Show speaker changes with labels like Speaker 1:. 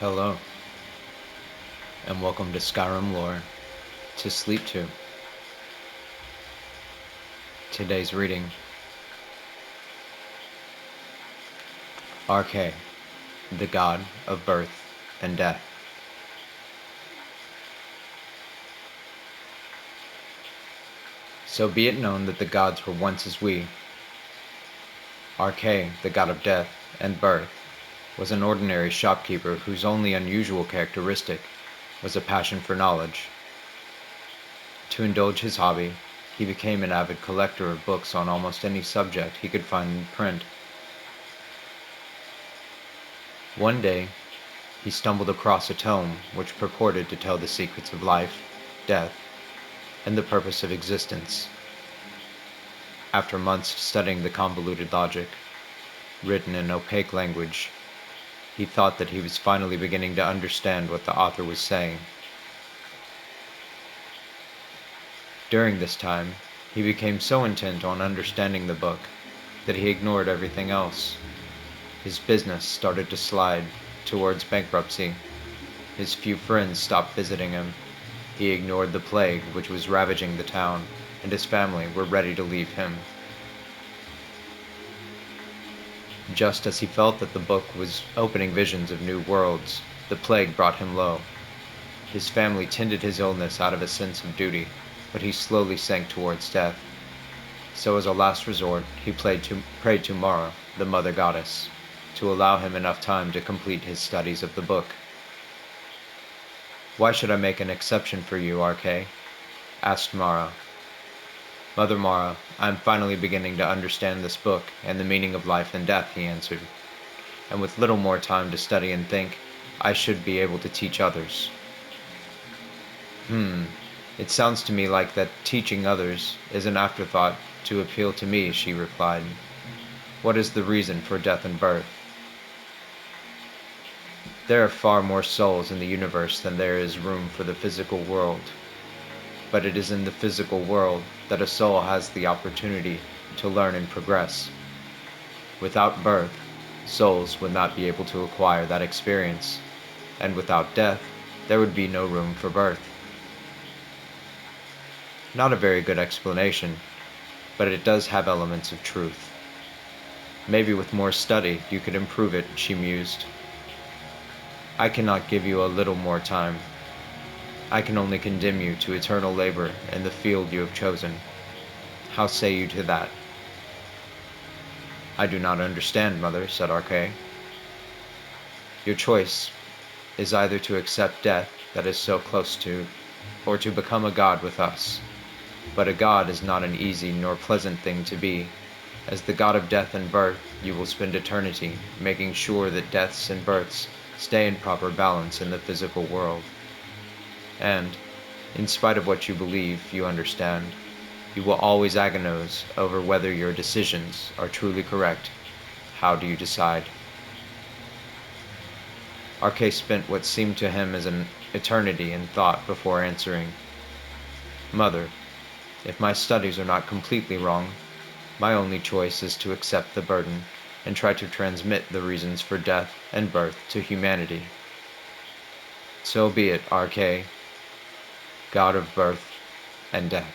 Speaker 1: Hello, and welcome to Skyrim lore to sleep to. Today's reading, RK, the God of Birth and Death. So be it known that the gods were once as we. RK, the God of Death and Birth, was an ordinary shopkeeper whose only unusual characteristic was a passion for knowledge. To indulge his hobby, he became an avid collector of books on almost any subject he could find in print. One day, he stumbled across a tome which purported to tell the secrets of life, death, and the purpose of existence. After months of studying the convoluted logic, written in opaque language, he thought that he was finally beginning to understand what the author was saying. During this time, he became so intent on understanding the book that he ignored everything else. His business started to slide towards bankruptcy. His few friends stopped visiting him. He ignored the plague which was ravaging the town, and his family were ready to leave him. Just as he felt that the book was opening visions of new worlds, the plague brought him low. His family tended his illness out of a sense of duty, but he slowly sank towards death. So as a last resort, he prayed to Mara, the mother goddess, to allow him enough time to complete his studies of the book. "Why should I make an exception for you, RK?" asked Mara. "Mother Mara, I am finally beginning to understand this book and the meaning of life and death," he answered. "And with little more time to study and think, I should be able to teach others." It sounds to me like that teaching others is an afterthought to appeal to me," she replied. "What is the reason for death and birth?" "There are far more souls in the universe than there is room for the physical world. But it is in the physical world that a soul has the opportunity to learn and progress. Without birth, souls would not be able to acquire that experience, and without death, there would be no room for birth." Not a very good explanation, but it does have elements of truth. "Maybe with more study you could improve it," she mused. "I cannot give you a little more time. I can only condemn you to eternal labor in the field you have chosen. How say you to that?" "I do not understand, mother," said RK. "Your choice is either to accept death that is so close to, or to become a god with us. But a god is not an easy nor pleasant thing to be. As the god of death and birth, you will spend eternity making sure that deaths and births stay in proper balance in the physical world. And, in spite of what you believe you understand, you will always agonize over whether your decisions are truly correct. How do you decide?" RK spent what seemed to him as an eternity in thought before answering. "Mother, if my studies are not completely wrong, my only choice is to accept the burden and try to transmit the reasons for death and birth to humanity." "So be it, RK, God of birth and death."